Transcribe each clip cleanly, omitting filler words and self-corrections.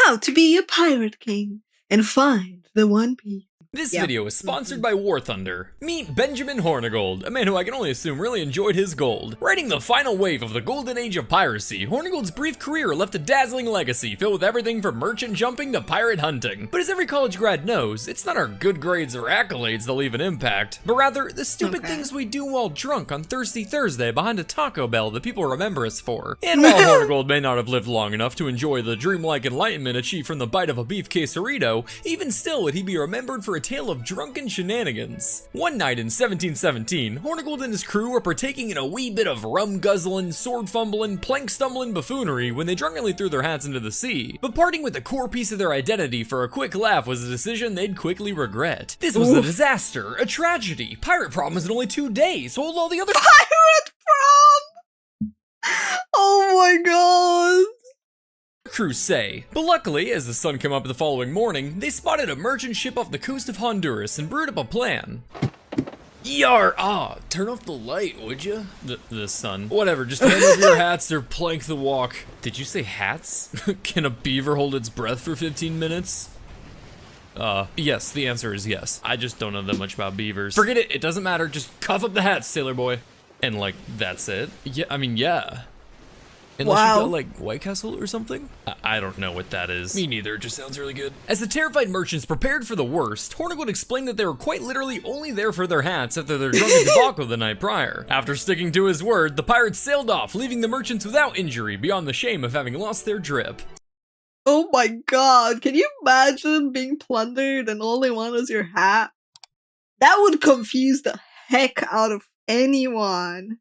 how to be a pirate king and find the One Piece. This video is sponsored by War Thunder. Meet Benjamin Hornigold, a man who I can only assume really enjoyed his gold. Riding the final wave of the golden age of piracy, Hornigold's brief career left a dazzling legacy filled with everything from merchant jumping to pirate hunting. But as every college grad knows, it's not our good grades or accolades that leave an impact, but rather the stupid things we do while drunk on Thirsty Thursday behind a Taco Bell that people remember us for. And while Hornigold may not have lived long enough to enjoy the dreamlike enlightenment achieved from the bite of a beef quesarito, even still would he be remembered for a tale of drunken shenanigans. One night in 1717, Hornigold and his crew were partaking in a wee bit of rum guzzling, sword fumbling, plank stumbling buffoonery when they drunkenly threw their hats into the sea. But parting with a core piece of their identity for a quick laugh was a decision they'd quickly regret. This was a disaster, a tragedy. Pirate prom was in only 2 days, so all the other Pirate prom! Oh my god! crew say. But luckily, as the sun came up the following morning, they spotted a merchant ship off the coast of Honduras and brewed up a plan. YARRRR! Turn off the light, would you? The sun. Whatever, just hand over your hats or plank the walk. Did you say hats? Can a beaver hold its breath for 15 minutes? Yes, the answer is yes. I just don't know that much about beavers. Forget it, it doesn't matter, just cuff up the hats, sailor boy. And like, that's it? Yeah, I mean, yeah. Unless you got like White Castle or something? I don't know what that is. Me neither, it just sounds really good. As the terrified merchants prepared for the worst, Hornigold explained that they were quite literally only there for their hats after their drunken debacle the night prior. After sticking to his word, the pirates sailed off, leaving the merchants without injury beyond the shame of having lost their drip. Oh my god, can you imagine being plundered and all they want is your hat? That would confuse the heck out of anyone.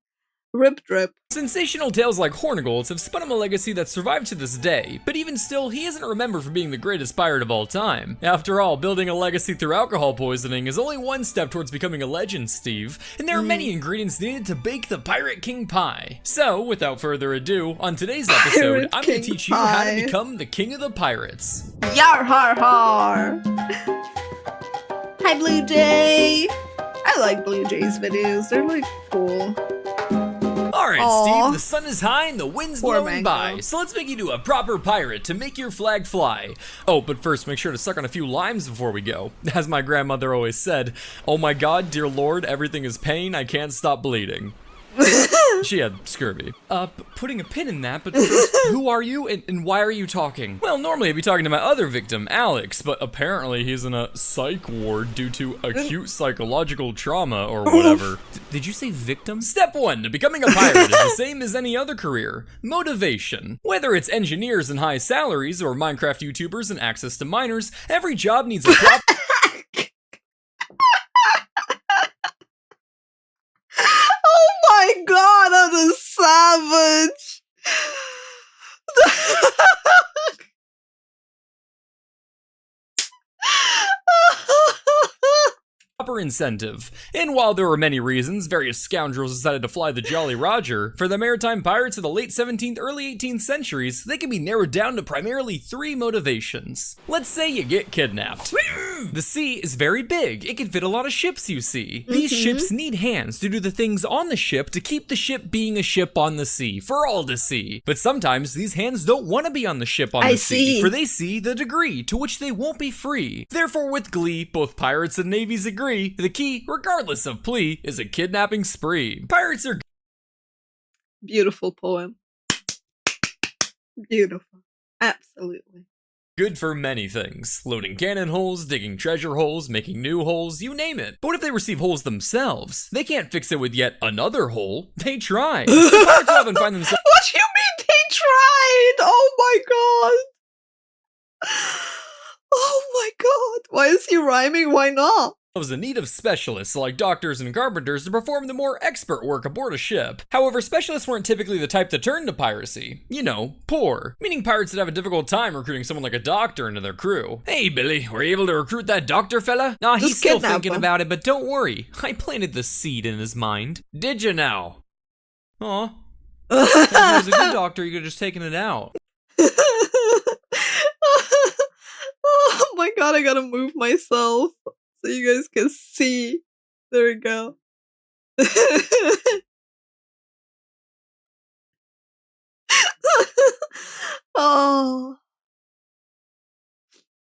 Rip drip. Sensational tales like Hornigold's have spun him a legacy that survived to this day, but even still, he isn't remembered for being the greatest pirate of all time. After all, building a legacy through alcohol poisoning is only one step towards becoming a legend, Steve, and there are many ingredients needed to bake the Pirate King pie. So, without further ado, on today's episode, I'm going to teach you how to become the king of the pirates. YARRRR! Hi, BlueJay! I like BlueJay's videos, they're like cool. Alright, Steve, the sun is high and the wind's blowing by, so let's make you do a proper pirate to make your flag fly. Oh, but first, make sure to suck on a few limes before we go. As my grandmother always said, oh my god, dear lord, everything is pain, I can't stop bleeding. She had scurvy. Putting a pin in that, but first, who are you and why are you talking? Well, normally I'd be talking to my other victim, Alex, but apparently he's in a psych ward due to acute psychological trauma or whatever. Did you say victim? Step 1 to becoming a pirate is the same as any other career. Motivation. Whether it's engineers and high salaries or Minecraft YouTubers and access to miners, every job needs a proper Oh my god, I'm a savage! incentive. And while there were many reasons, various scoundrels decided to fly the Jolly Roger, for the maritime pirates of the late 17th, early 18th centuries, they can be narrowed down to primarily 3 motivations. Let's say you get kidnapped. The sea is very big. It can fit a lot of ships, you see. These ships need hands to do the things on the ship to keep the ship being a ship on the sea, for all to see. But sometimes these hands don't want to be on the ship on the sea, for they see the degree to which they won't be free. Therefore, with glee, both pirates and navies agree, the key, regardless of plea, is a kidnapping spree. Pirates are beautiful poem. Beautiful. Absolutely. good for many things. Loading cannon holes, digging treasure holes, making new holes, you name it. But what if they receive holes themselves? They can't fix it with yet another hole. They try. So pirates often find themselves— What do you mean they tried? Oh my god. Oh my god. Why is he rhyming? Why not? in need of specialists like doctors and carpenters to perform the more expert work aboard a ship. However, specialists weren't typically the type to turn to piracy. You know, poor. Meaning pirates would have a difficult time recruiting someone like a doctor into their crew. Hey Billy, were you able to recruit that doctor fella? Nah, he's still thinking about it, but don't worry. I planted the seed in his mind. Did you now? Aw. If he was a good doctor, you could have just taken it out. Oh my god, I gotta move myself so you guys can see. There we go. Oh.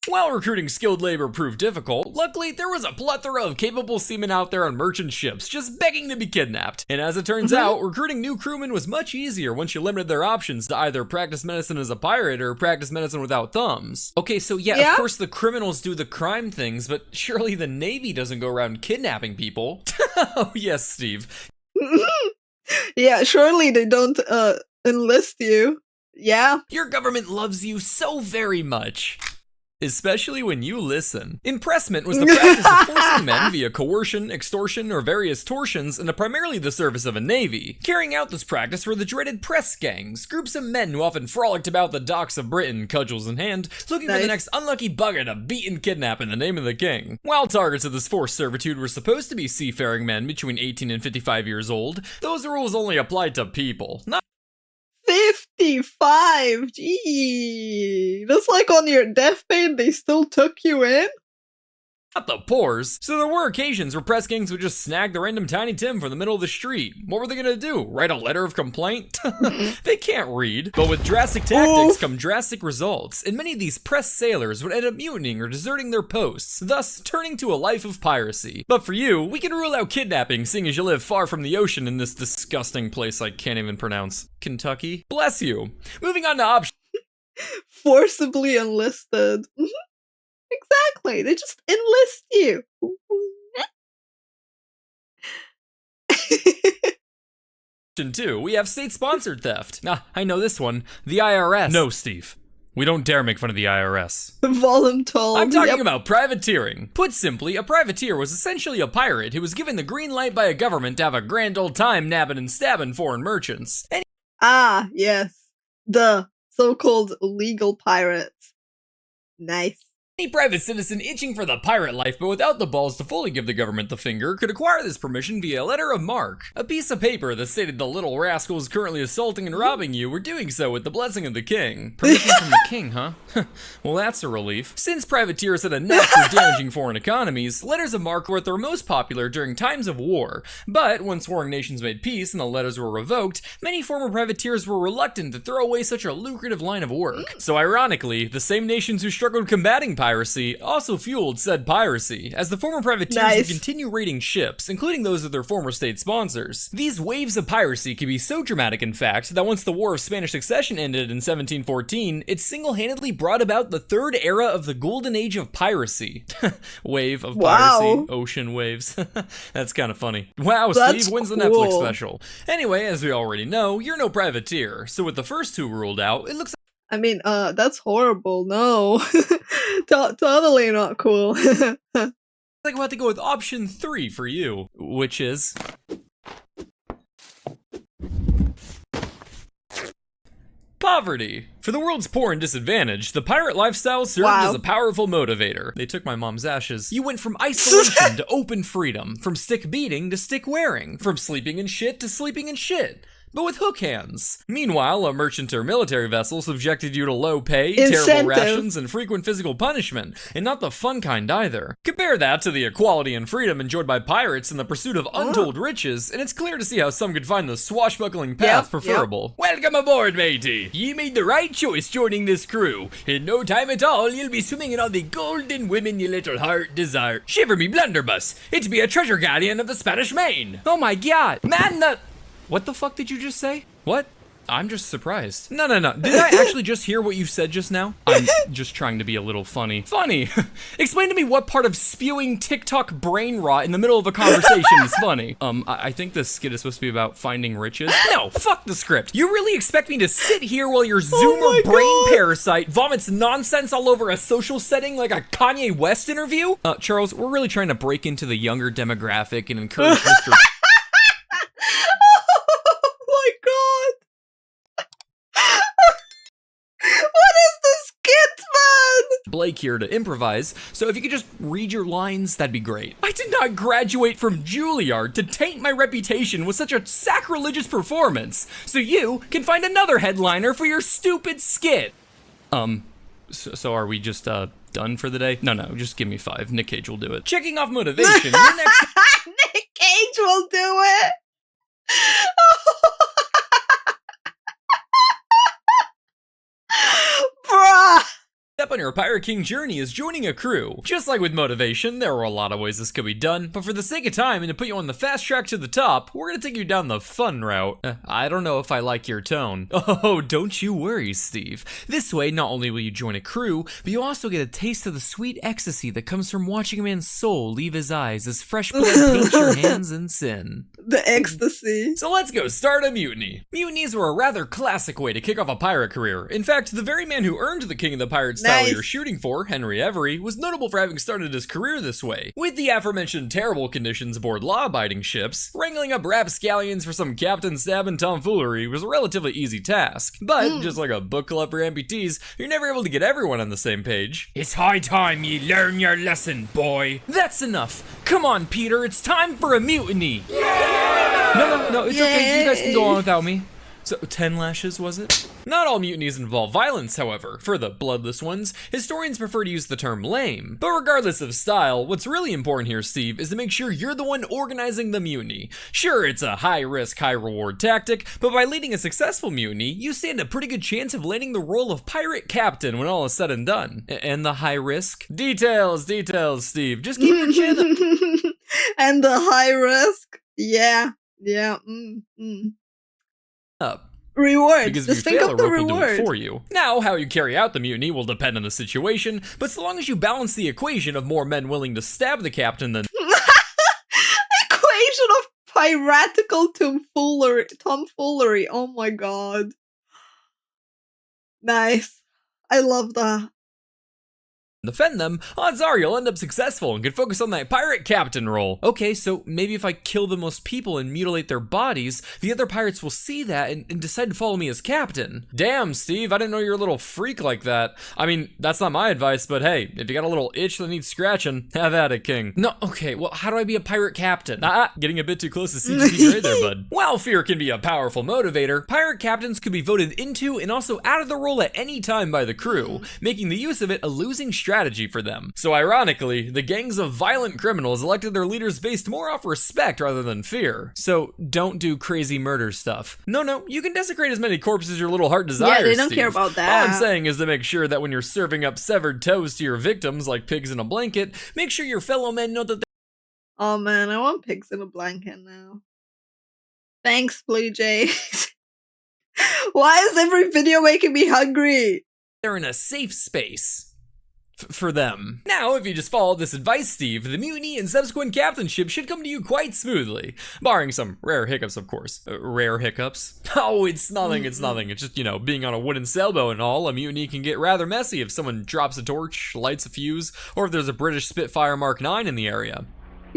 While recruiting skilled labor proved difficult, luckily there was a plethora of capable seamen out there on merchant ships just begging to be kidnapped. And as it turns out, recruiting new crewmen was much easier once you limited their options to either practice medicine as a pirate or practice medicine without thumbs. Okay, so yeah, of course the criminals do the crime things, but surely the Navy doesn't go around kidnapping people. Oh yes, Steve. Yeah, surely they don't enlist you. Yeah. Your government loves you so very much. Especially when you listen. Impressment was the practice of forcing men via coercion, extortion, or various tortions into primarily the service of a navy. Carrying out this practice were the dreaded press gangs, groups of men who often frolicked about the docks of Britain, cudgels in hand, looking for the next unlucky bugger to beat and kidnap in the name of the king. While targets of this forced servitude were supposed to be seafaring men between 18 and 55 years old, those rules only applied to people, not 55, gee. That's like on your deathbed, they still took you in? not the pores. So there were occasions where press gangs would just snag the random Tiny Tim from the middle of the street. What were they gonna do? Write a letter of complaint? They can't read. But with drastic tactics come drastic results, and many of these press sailors would end up mutinying or deserting their posts, thus turning to a life of piracy. But for you, we can rule out kidnapping, seeing as you live far from the ocean in this disgusting place I can't even pronounce. Kentucky? Bless you. Moving on to options. Forcibly enlisted. Exactly, they just enlist you. Option 2, we have state-sponsored theft. I know this one. The IRS. No, Steve. We don't dare make fun of the IRS. Voluntold. I'm talking about privateering. Put simply, a privateer was essentially a pirate who was given the green light by a government to have a grand old time nabbing and stabbing foreign merchants. Ah, yes. The so-called legal pirates. Nice. Any private citizen itching for the pirate life but without the balls to fully give the government the finger could acquire this permission via a letter of marque, a piece of paper that stated the little rascals currently assaulting and robbing you were doing so with the blessing of the king. Permission from the king, huh? Well, that's a relief. Since privateers had a knack for damaging foreign economies, letters of marque were at their most popular during times of war. But once warring nations made peace and the letters were revoked, many former privateers were reluctant to throw away such a lucrative line of work. So ironically, the same nations who struggled combating piracy also fueled said piracy, as the former privateers would continue raiding ships, including those of their former state sponsors. These waves of piracy can be so dramatic, in fact, that once the War of Spanish Succession ended in 1714, it single-handedly brought about the third era of the golden age of piracy. Wave of piracy, ocean waves. That's kind of funny. Wow, Steve, when's the Netflix special? Anyway, as we already know, you're no privateer, so with the first two ruled out, it looks I mean, that's horrible. No. Totally not cool. like we'll have to go with option 3 for you, which is poverty. For the world's poor and disadvantaged, the pirate lifestyle served as a powerful motivator. They took my mom's ashes. You went from isolation to open freedom, from stick beating to stick wearing, from sleeping in shit to sleeping in shit, but with hook hands. Meanwhile, a merchant or military vessel subjected you to low pay, terrible rations, and frequent physical punishment, and not the fun kind either. Compare that to the equality and freedom enjoyed by pirates in the pursuit of untold riches, and it's clear to see how some could find the swashbuckling path preferable. Welcome aboard, matey! Ye made the right choice joining this crew. In no time at all, you'll be swimming in all the golden women your little heart desire. Shiver me blunderbuss! It's be a treasure galleon of the Spanish Main! Oh my god! Man, what the fuck did you just say? What? I'm just surprised. No. Did I actually just hear what you said just now? I'm just trying to be a little funny. Funny? Explain to me what part of spewing TikTok brain rot in the middle of a conversation is funny. I think this skit is supposed to be about finding riches. No, fuck the script. You really expect me to sit here while your Zoomer brain parasite vomits nonsense all over a social setting like a Kanye West interview? Charles, we're really trying to break into the younger demographic and encourage Mr. Blake here to improvise, so if you could just read your lines, that'd be great. I did not graduate from Juilliard to taint my reputation with such a sacrilegious performance, so you can find another headliner for your stupid skit. So are we just, done for the day? No, just give me 5. Nick Cage will do it. Checking off motivation, your next- Nick Cage will do it! Bruh! step on your Pirate King journey is joining a crew. Just like with motivation, there are a lot of ways this could be done, but for the sake of time and to put you on the fast track to the top, we're gonna take you down the fun route. I don't know if I like your tone. Oh, don't you worry, Steve. This way, not only will you join a crew, but you also get a taste of the sweet ecstasy that comes from watching a man's soul leave his eyes as fresh blood paints your hands in sin. The ecstasy. So let's go start a mutiny. Mutinies were a rather classic way to kick off a pirate career. In fact, the very man who earned the King of the Pirates title you're shooting for, Henry Every, was notable for having started his career this way. With the aforementioned terrible conditions aboard law-abiding ships, wrangling up rapscallions for some captain stabbing tomfoolery was a relatively easy task. But, just like a book club for amputees, you're never able to get everyone on the same page. It's high time ye learn your lesson, boy. That's enough. Come on, Peter, it's time for a mutiny. No, it's okay. You guys can go on without me. So, 10 lashes, was it? Not all mutinies involve violence, however. For the bloodless ones, historians prefer to use the term lame. But regardless of style, what's really important here, Steve, is to make sure you're the one organizing the mutiny. Sure, it's a high-risk, high-reward tactic, but by leading a successful mutiny, you stand a pretty good chance of landing the role of pirate captain when all is said and done. And the high risk? Details, Steve. Just keep your chin up. And the high risk? Yeah. Up. Rewards. Because Just if you think fail, of a the rope will do it reward. for you. Now, how you carry out the mutiny will depend on the situation, but so long as you balance the equation of more men willing to stab the captain than Equation of piratical tomfoolery. Oh my god. Nice. I love that. defend them, odds are you'll end up successful and can focus on that pirate captain role. Okay, so maybe if I kill the most people and mutilate their bodies, the other pirates will see that and decide to follow me as captain. Damn, Steve, I didn't know you're a little freak like that. I mean, that's not my advice, but hey, if you got a little itch that needs scratching, have at it, King. No, okay, well, how do I be a pirate captain? Getting a bit too close to CGP grade there, bud. While fear can be a powerful motivator, pirate captains could be voted into and also out of the role at any time by the crew, making the use of it a losing strategy for them. So ironically, the gangs of violent criminals elected their leaders based more off respect rather than fear. So don't do crazy murder stuff. No, you can desecrate as many corpses as your little heart desires, Yeah, they don't Steve. care about that. All I'm saying is to make sure that when you're serving up severed toes to your victims like pigs in a blanket, make sure your fellow men know that Oh man, I want pigs in a blanket now. Thanks, BlueJay. Why is every video making me hungry? they're in a safe space. For them. Now, if you just follow this advice, Steve, the mutiny and subsequent captainship should come to you quite smoothly. Barring some rare hiccups, of course. Rare hiccups? Oh, it's nothing, it's nothing. It's just, you know, being on a wooden sailboat and all, a mutiny can get rather messy if someone drops a torch, lights a fuse, or if there's a British Spitfire Mark 9 in the area.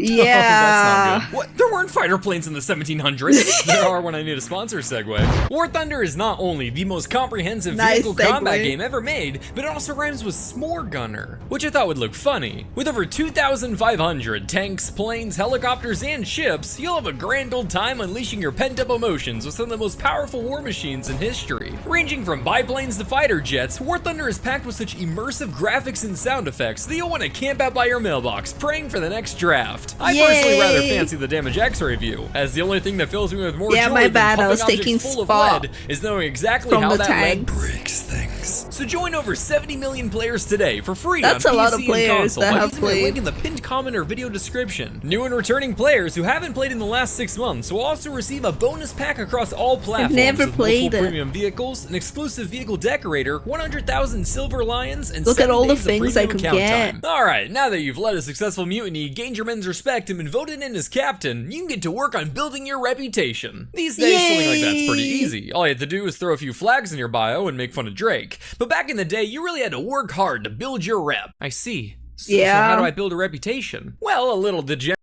Yeah. Oh, that's not good. What? There weren't fighter planes in the 1700s. There are when I need a sponsor segue. War Thunder is not only the most comprehensive vehicle combat game ever made, but it also rhymes with S'more Gunner, which I thought would look funny. With over 2,500 tanks, planes, helicopters, and ships, you'll have a grand old time unleashing your pent-up emotions with some of the most powerful war machines in history. Ranging from biplanes to fighter jets, War Thunder is packed with such immersive graphics and sound effects that you'll want to camp out by your mailbox, praying for the next draft. I personally rather fancy the damage X-ray view, as the only thing that fills me with more joy my than bad. pumping I was objects taking full of spot lead is knowing exactly how the that lead tanks. breaks things. So join over 70 million players today for free That's on a PC lot of and players console that by have using the link played. in the pinned comment or video description. New and returning players who haven't played in the last 6 months will also receive a bonus pack across all platforms never with played multiple it. premium vehicles, an exclusive vehicle decorator, 100,000 silver lions, and Look at 7 all the days of things I premium could count get. time. Alright, now that you've led a successful mutiny, gained your men's respect, and been voted in as captain, you can get to work on building your reputation. These days, something like that's pretty easy. All you have to do is throw a few flags in your bio and make fun of Drake. But back in the day, you really had to work hard to build your rep. I see. So how do I build a reputation? Well, a little degenerate.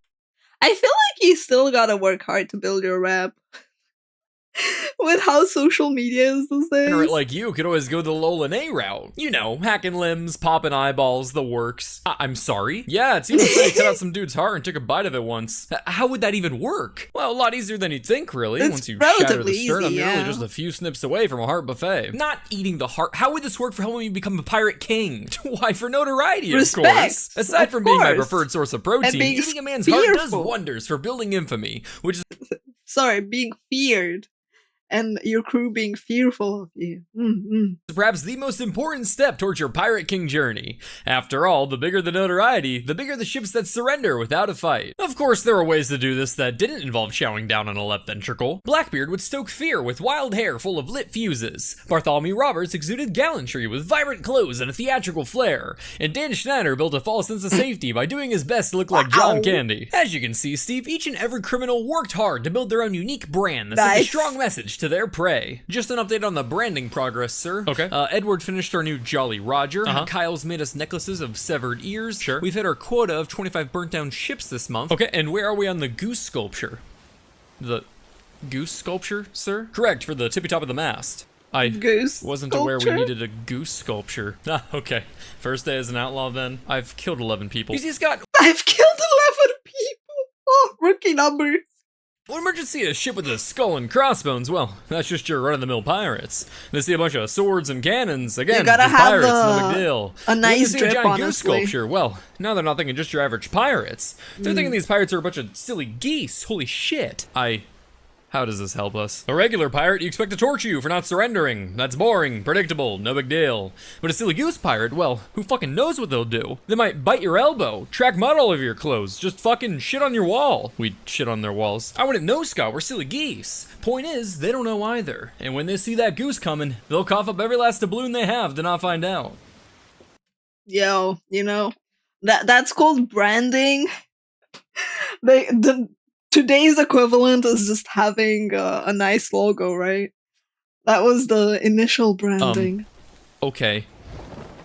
I feel like you still gotta work hard to build your rep. With how social media is these days. Like you could always go the Lolan A route. You know, hacking limbs, popping eyeballs, the works. I'm sorry? Yeah, it's even said he cut out some dude's heart and took a bite of it once. How would that even work? Well, a lot easier than you'd think, really. It's Once you shatter the relatively sternum, easy, you're really yeah. just a few snips away from a heart buffet. Not eating the heart. How would this work for helping me become a pirate king? Why, for notoriety, Respect, of course. Aside from being my course. preferred source of protein, being eating a man's heart does fearful. wonders for building infamy, which is Sorry, being feared. and your crew being fearful of you. Perhaps the most important step towards your Pirate King journey. After all, the bigger the notoriety, the bigger the ships that surrender without a fight. Of course, there are ways to do this that didn't involve chowing down on a left ventricle. Blackbeard would stoke fear with wild hair full of lit fuses. Bartholomew Roberts exuded gallantry with vibrant clothes and a theatrical flair. And Dan Schneider built a false sense of safety by doing his best to look like John Candy. As you can see, Steve, each and every criminal worked hard to build their own unique brand that sent a strong message to their prey. Just an update on the branding progress, sir. Okay. Edward finished our new Jolly Roger. Kyle's made us necklaces of severed ears. Sure. We've hit our quota of 25 burnt down ships this month. Okay, and where are we on the goose sculpture? The goose sculpture, sir? Correct, for the tippy top of the mast. I wasn't aware we needed a goose sculpture. Ah, okay. First day as an outlaw then. I've killed 11 people. You see, Scott? I've killed 11 people! Oh, rookie numbers. What emergency a ship with a skull and crossbones? Well, that's just your run-of-the-mill pirates. They see a bunch of swords and cannons. Again, you gotta just have pirates, no big deal. A nice see drip, a giant honestly. goose sculpture. Well, now they're not thinking just your average pirates. They're thinking these pirates are a bunch of silly geese. Holy shit. How does this help us? A regular pirate, you expect to torture you for not surrendering. That's boring, predictable, no big deal. But a silly goose pirate, well, who fucking knows what they'll do? They might bite your elbow, track mud all over your clothes, just fucking shit on your wall. We shit on their walls. I wouldn't know, Scott, we're silly geese. Point is, they don't know either. And when they see that goose coming, they'll cough up every last doubloon they have to not find out. Yo, you know, that's called branding. Today's equivalent is just having a nice logo, right? That was the initial branding. Okay.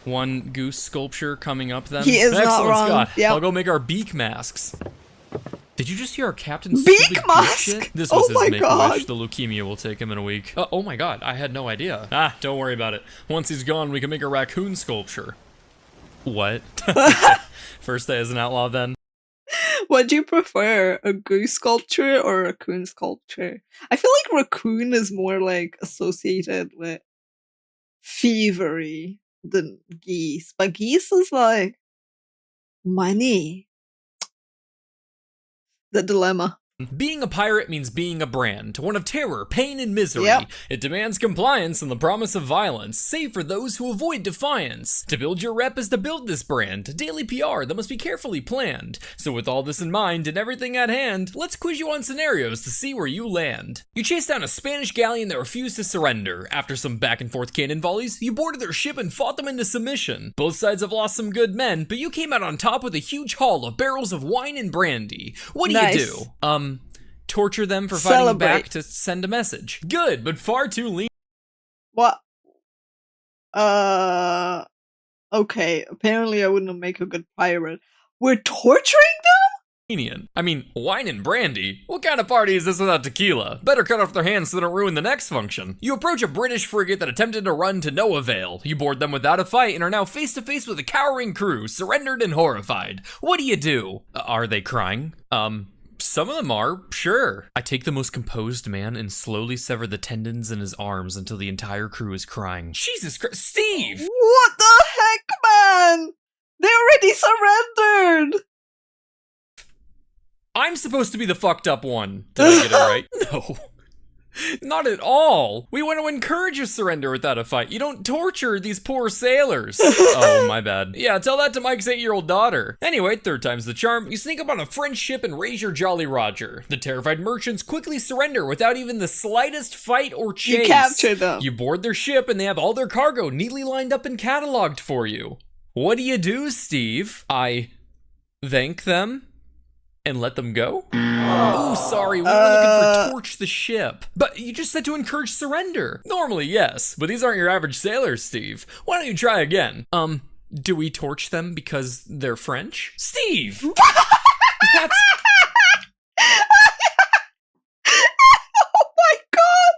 One goose sculpture coming up then? He is not wrong. Scott. Yep. I'll go make our beak masks. Did you just hear our captain's beak mask? Shit? This was his God. make-a-wish. The leukemia will take him in a week. Oh my god, I had no idea. Ah, don't worry about it. Once he's gone, we can make a raccoon sculpture. What? First day as an outlaw then? What do you prefer, a goose sculpture or a raccoon sculpture? I feel like raccoon is more like associated with thievery than geese, but geese is like money. The dilemma. Being a pirate means being a brand, one of terror, pain, and misery. Yep. It demands compliance and the promise of violence, save for those who avoid defiance. To build your rep is to build this brand, daily PR that must be carefully planned. So with all this in mind and everything at hand, let's quiz you on scenarios to see where you land. You chased down a Spanish galleon that refused to surrender. After some back and forth cannon volleys, you boarded their ship and fought them into submission. Both sides have lost some good men, but you came out on top with a huge haul of barrels of wine and brandy. What do you do? Torture them for fighting back to send a message. Good, but far too lean. What? Okay, apparently I wouldn't make a good pirate. We're torturing them? I mean, wine and brandy? What kind of party is this without tequila? Better cut off their hands so they don't ruin the next function. You approach a British frigate that attempted to run to no avail. You board them without a fight and are now face to face with a cowering crew, surrendered and horrified. What do you do? Are they crying? Some of them are, sure. I take the most composed man and slowly sever the tendons in his arms until the entire crew is crying. Jesus Christ, Steve! What the heck, man? They already surrendered! I'm supposed to be the fucked up one. Did I get it right? No. Not at all. We want to encourage a surrender without a fight. You don't torture these poor sailors. Oh, my bad. Yeah, tell that to Mike's 8-year-old daughter. Anyway, third time's the charm. You sneak up on a French ship and raise your Jolly Roger. The terrified merchants quickly surrender without even the slightest fight or chase. You capture them. You board their ship and they have all their cargo neatly lined up and cataloged for you. What do you do, Steve? I thank them and let them go? Oh, sorry, we were looking for torch the ship. But you just said to encourage surrender. Normally, yes, but these aren't your average sailors, Steve. Why don't you try again? Do we torch them because they're French? Steve! That's... Oh my god!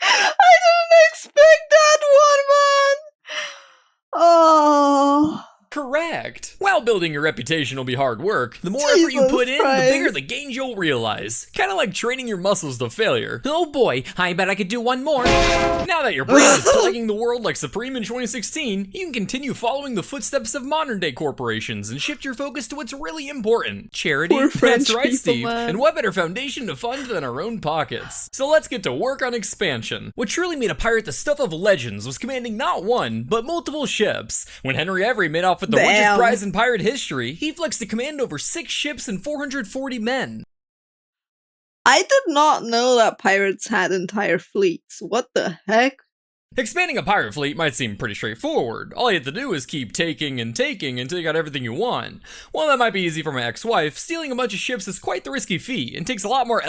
I didn't expect that one, man! Oh... Correct. respect. While building your reputation will be hard work, the more effort you put in, the bigger the gains you'll realize. Kinda like training your muscles to failure. Oh boy, I bet I could do one more. Now that your brand is plaguing the world like Supreme in 2016, you can continue following the footsteps of modern day corporations and shift your focus to what's really important. Charity? That's right, people, Steve. man. And what better foundation to fund than our own pockets? So let's get to work on expansion. What truly made a pirate the stuff of legends was commanding not one, but multiple ships. When Henry Every made off with the richest prize in pirate history, he flexed to command over 6 ships and 440 men. I did not know that pirates had entire fleets. What the heck? Expanding a pirate fleet might seem pretty straightforward. All you have to do is keep taking and taking until you got everything you want. While that might be easy for my ex-wife, stealing a bunch of ships is quite the risky feat and takes a lot more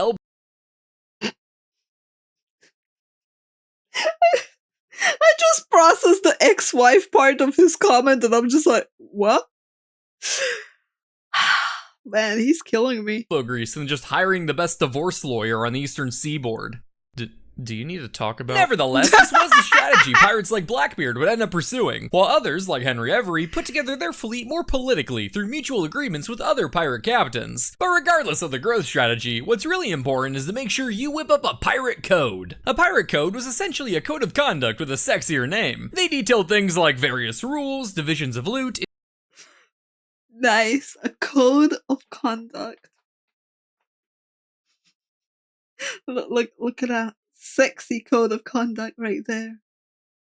I just processed the ex-wife part of his comment and I'm just like, what? Man, he's killing me. elbow grease than just hiring the best divorce lawyer on the eastern seaboard. Do you need to talk about? Nevertheless, this was the strategy pirates like Blackbeard would end up pursuing, while others, like Henry Every, put together their fleet more politically through mutual agreements with other pirate captains. But regardless of the growth strategy, what's really important is to make sure you whip up a pirate code. A pirate code was essentially a code of conduct with a sexier name. They detailed things like various rules, divisions of loot. Nice. A code of conduct. Look at that sexy code of conduct right there.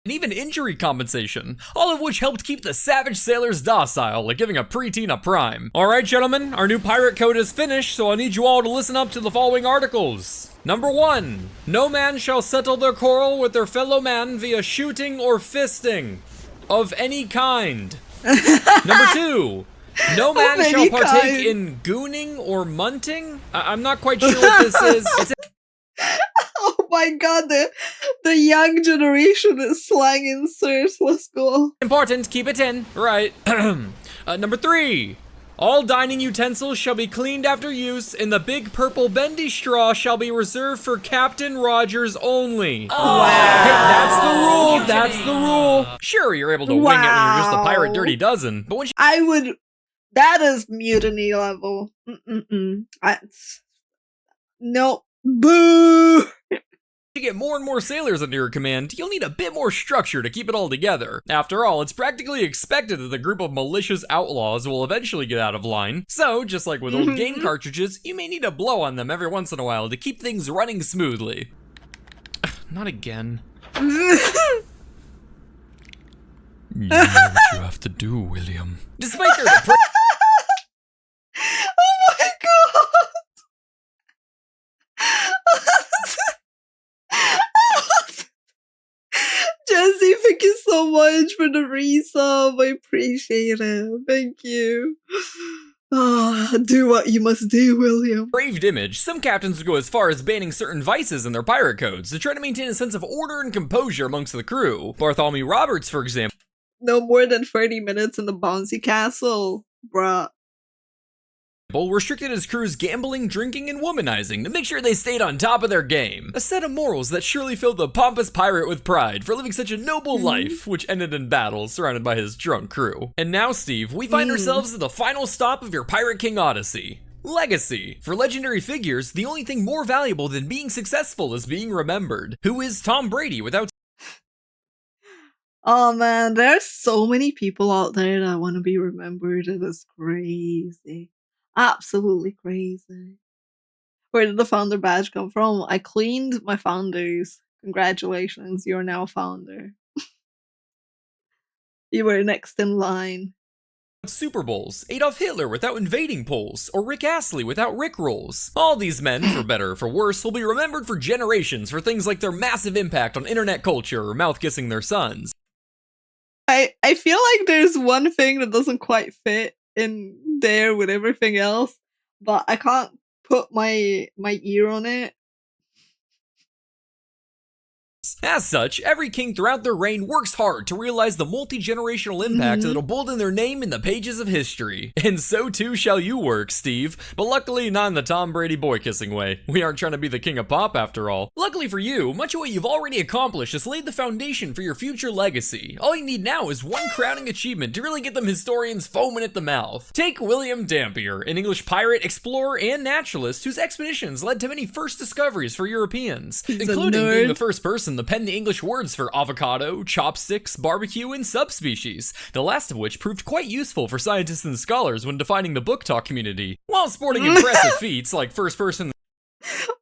And even injury compensation, all of which helped keep the savage sailors docile, like giving a preteen a prime. Alright gentlemen, our new pirate code is finished, so I need you all to listen up to the following articles. Number 1, no man shall settle their quarrel with their fellow man via shooting or fisting of any kind. Number 2, no man shall partake in gooning or munting. I'm not quite sure what this is. Oh my god, the young generation is slanging sirs. Let's go. Important, keep it in. Right. Number 3. All dining utensils shall be cleaned after use, and the big purple bendy straw shall be reserved for Captain Rogers only. Oh, wow. Hey, that's the rule, that's the rule. Sure, you're able to wing it when you're just a pirate dirty dozen, but when that is mutiny level. Nope. Boo! you get more and more sailors under your command, you'll need a bit more structure to keep it all together. After all, it's practically expected that the group of malicious outlaws will eventually get out of line. So, just like with old game cartridges, you may need to blow on them every once in a while to keep things running smoothly. Not again. You know what you have to do, William. Despite their Oh my god! Jesse, thank you so much for the resub. I appreciate it. Thank you. Do what you must do, William. Braved image, some captains would go as far as banning certain vices in their pirate codes to try to maintain a sense of order and composure amongst the crew. Bartholomew Roberts, for example, No more than 30 minutes in the bouncy castle, bruh. restricted his crew's gambling, drinking, and womanizing to make sure they stayed on top of their game. A set of morals that surely filled the pompous pirate with pride for living such a noble life, which ended in battle surrounded by his drunk crew. And now, Steve, we find ourselves at the final stop of your Pirate King Odyssey. Legacy. For legendary figures, the only thing more valuable than being successful is being remembered. Who is Tom Brady without... Oh man, there's so many people out there that want to be remembered. It is crazy. Absolutely crazy. Where did the founder badge come from? I cleaned my founders. Congratulations, you're now founder. You were next in line. Super Bowls, Adolf Hitler without invading Poles, or Rick Astley without Rick Rolls. All these men, for better or for worse, will be remembered for generations for things like their massive impact on internet culture or mouth-kissing their sons. I feel like there's one thing that doesn't quite fit in there with everything else, but I can't put my ear on it. As such, every king throughout their reign works hard to realize the multi-generational impact that'll bolden their name in the pages of history. And so too shall you work, Steve. But luckily not in the Tom Brady boy-kissing way. We aren't trying to be the king of pop after all. Luckily for you, much of what you've already accomplished has laid the foundation for your future legacy. All you need now is one crowning achievement to really get them historians foaming at the mouth. Take William Dampier, an English pirate, explorer, and naturalist whose expeditions led to many first discoveries for Europeans, including being the first person to pen the English words for avocado, chopsticks, barbecue, and subspecies, the last of which proved quite useful for scientists and scholars when defining the book talk community, while sporting impressive feats like first person.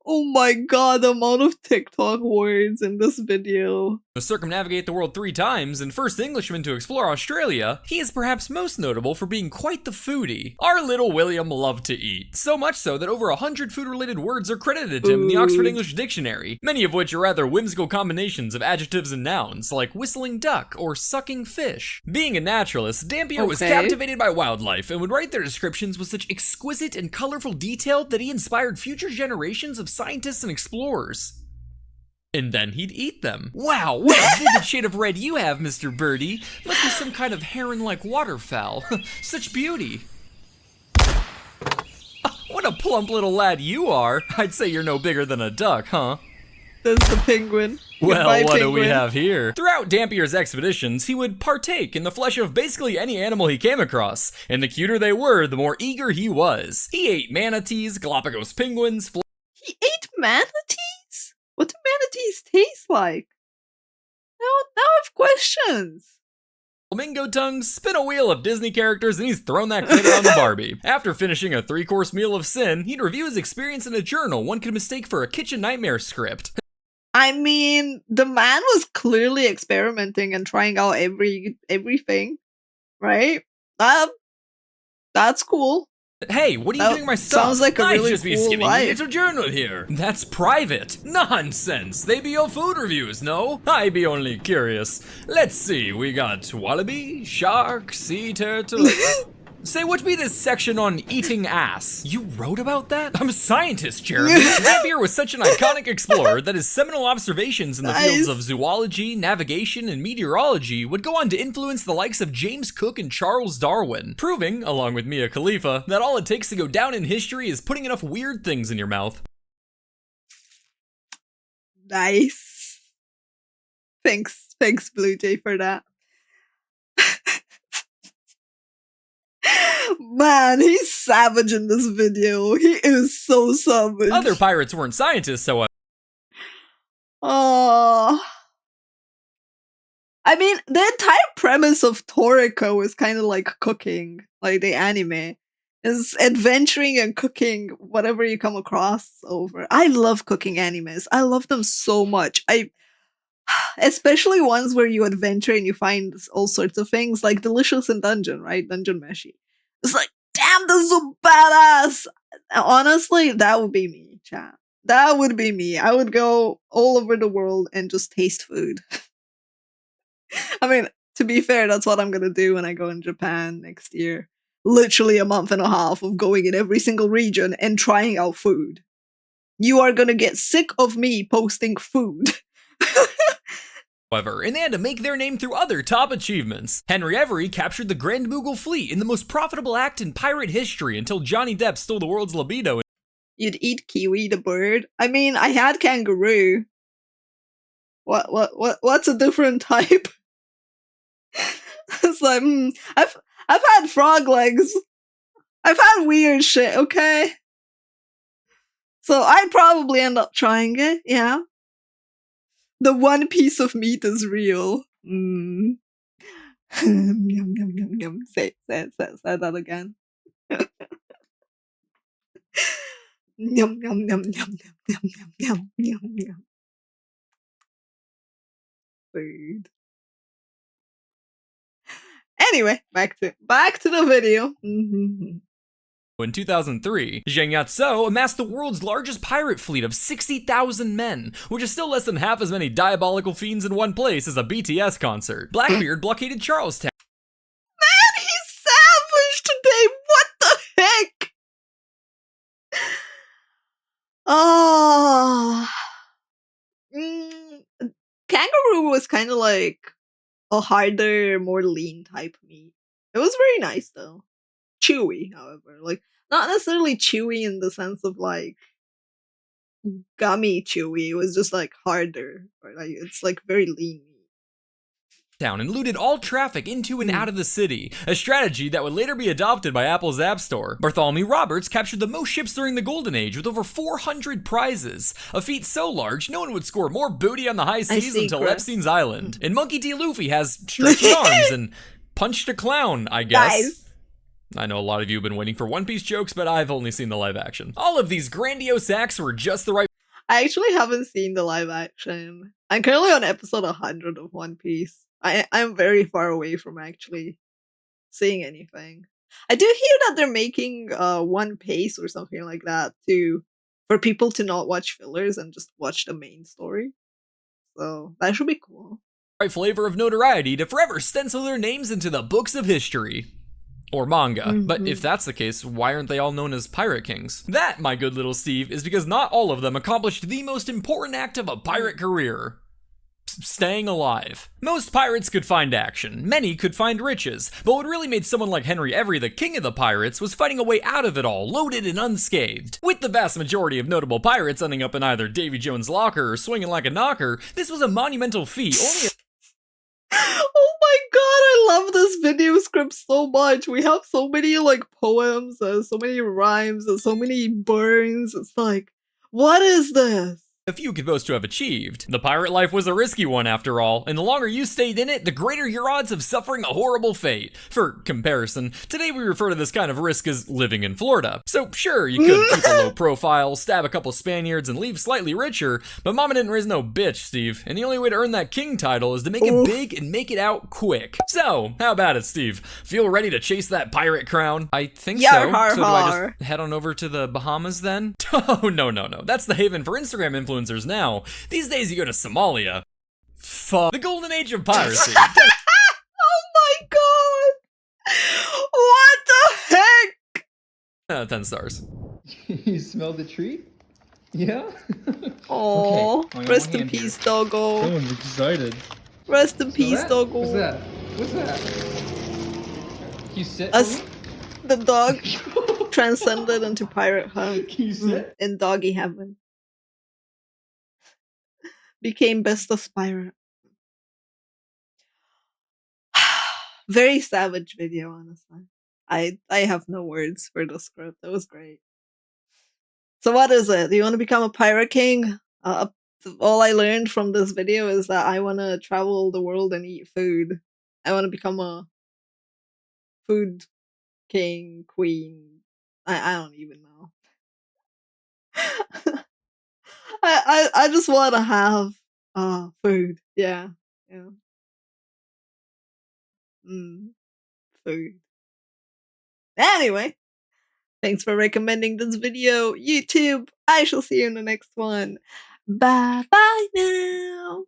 Oh my god, the amount of TikTok words in this video. To circumnavigate the world 3 times and first Englishman to explore Australia, he is perhaps most notable for being quite the foodie. Our little William loved to eat, so much so that over 100 food-related words are credited to him in the Oxford English Dictionary, many of which are rather whimsical combinations of adjectives and nouns, like whistling duck or sucking fish. Being a naturalist, Dampier was captivated by wildlife and would write their descriptions with such exquisite and colorful detail that he inspired future generations of scientists and explorers. And then he'd eat them. Wow, what a vivid shade of red you have, Mr. Birdie. Must be some kind of heron-like waterfowl. Such beauty. What a plump little lad you are. I'd say you're no bigger than a duck, huh? There's the penguin. Well, what do we have here? Throughout Dampier's expeditions, he would partake in the flesh of basically any animal he came across, and the cuter they were, the more eager he was. He ate manatees, Galapagos penguins, He ate manatees? What do manatees taste like? Now I have questions. Flamingo tongues, spin a wheel of Disney characters, and he's thrown that critter on the Barbie. After finishing a 3-course meal of sin, he'd review his experience in a journal one could mistake for a kitchen nightmare script. I mean, the man was clearly experimenting and trying out everything, right? That's cool. Hey, what are you doing my stuff? Sounds like a really just be cool skimming life. a little journal here. That's private. Nonsense. They be your food reviews, no? I be only curious. Let's see, we got wallaby, shark, sea turtle. Say, what be this section on eating ass? You wrote about that? I'm a scientist, Jeremy. Dampier was such an iconic explorer that his seminal observations in the fields of zoology, navigation, and meteorology would go on to influence the likes of James Cook and Charles Darwin, proving, along with Mia Khalifa, that all it takes to go down in history is putting enough weird things in your mouth. Nice. Thanks, BlueJay, for that. Man, he's savage in this video. He is so savage. Other pirates weren't scientists, however. Oh. I mean, the entire premise of Toriko is kind of like cooking, like the anime. Is adventuring and cooking whatever you come across over. I love cooking animes. I love them so much. Especially ones where you adventure and you find all sorts of things, like Delicious in Dungeon, right? Dungeon Meshi. It's like, damn, this is so badass. Honestly, that would be me, chat. That would be me. I would go all over the world and just taste food. I mean, to be fair, that's what I'm gonna do when I go in Japan next year. Literally a month and a half of going in every single region and trying out food. You are gonna get sick of me posting food. And they had to make their name through other top achievements. Henry Every captured the Grand Mughal fleet in the most profitable act in pirate history until Johnny Depp stole the world's libido. You'd eat kiwi, the bird? I mean, I had kangaroo. What's a different type? It's like, I've had frog legs. I've had weird shit, okay? So I'd probably end up trying it, yeah. The one piece of meat is real. Yum, yum, yum, yum, yum. Say that again. Yum, yum, yum, yum, yum, yum, yum, yum, yum. Food. Anyway, back to the video. In 2003, Zheng Yatso amassed the world's largest pirate fleet of 60,000 men, which is still less than half as many diabolical fiends in one place as a BTS concert. Blackbeard blockaded Charlestown. Man, he's savage today! What the heck? Oh. was kind of like a harder, more lean type meat. It was very nice though. Chewy, however, like not necessarily chewy in the sense of like gummy chewy. It was just like harder, or like it's like very lean meat. Town and looted all traffic into and out of the city, a strategy that would later be adopted by Apple's App Store. Bartholomew Roberts captured the most ships during the Golden Age with over 400 prizes, a feat so large no one would score more booty on the high seas until Epstein's Island. And Monkey D. Luffy has stretchy arms and punched a clown, I guess. Nice. I know a lot of you have been waiting for One Piece jokes, but I've only seen the live action. All of these grandiose acts were just the right. I actually haven't seen the live action. I'm currently on episode 100 of One Piece. I'm very far away from actually seeing anything. I do hear that they're making One Piece or something like that for people to not watch fillers and just watch the main story. So that should be cool. Right flavor of notoriety to forever stencil their names into the books of history. Or manga. But if that's the case, why aren't they all known as pirate kings? That, my good little Steve, is because not all of them accomplished the most important act of a pirate career. Staying alive. Most pirates could find action, many could find riches, but what really made someone like Henry Every the king of the pirates was fighting a way out of it all, loaded and unscathed. With the vast majority of notable pirates ending up in either Davy Jones' locker or swinging like a knocker, this was a monumental feat. Oh my god, I love this video script so much. We have so many like poems, so many rhymes, so many burns. It's like, what is this? A few could boast to have achieved. The pirate life was a risky one after all, and the longer you stayed in it, the greater your odds of suffering a horrible fate. For comparison, today we refer to this kind of risk as living in Florida. So sure, you could keep a low profile, stab a couple Spaniards, and leave slightly richer, but mama didn't raise no bitch, Steve, and the only way to earn that king title is to make it big and make it out quick. So, how about it, Steve? Feel ready to chase that pirate crown? I think so. YARRRR. So do I just head on over to the Bahamas then? Oh, no. That's the haven for Instagram influencers now. These days you go to Somalia. Fuck. The golden age of piracy. Oh my god! What the heck? 10 stars. You smell the treat? Yeah? Oh, Okay, rest in peace, doggo. Someone's excited. Rest in peace, doggo. What's that? What's that? Can you sit Us, for me? the dog transcended into pirate hunt Can you sit? in doggy heaven. Became bestest pirate. Very savage video, honestly. I have no words for the script. That was great. So what is it? Do you want to become a pirate king? All I learned from this video is that I want to travel the world and eat food. I want to become a food king, queen. I don't even know. I just want to have food. Yeah. Food. Anyway, thanks for recommending this video, YouTube. I shall see you in the next one. Bye bye now.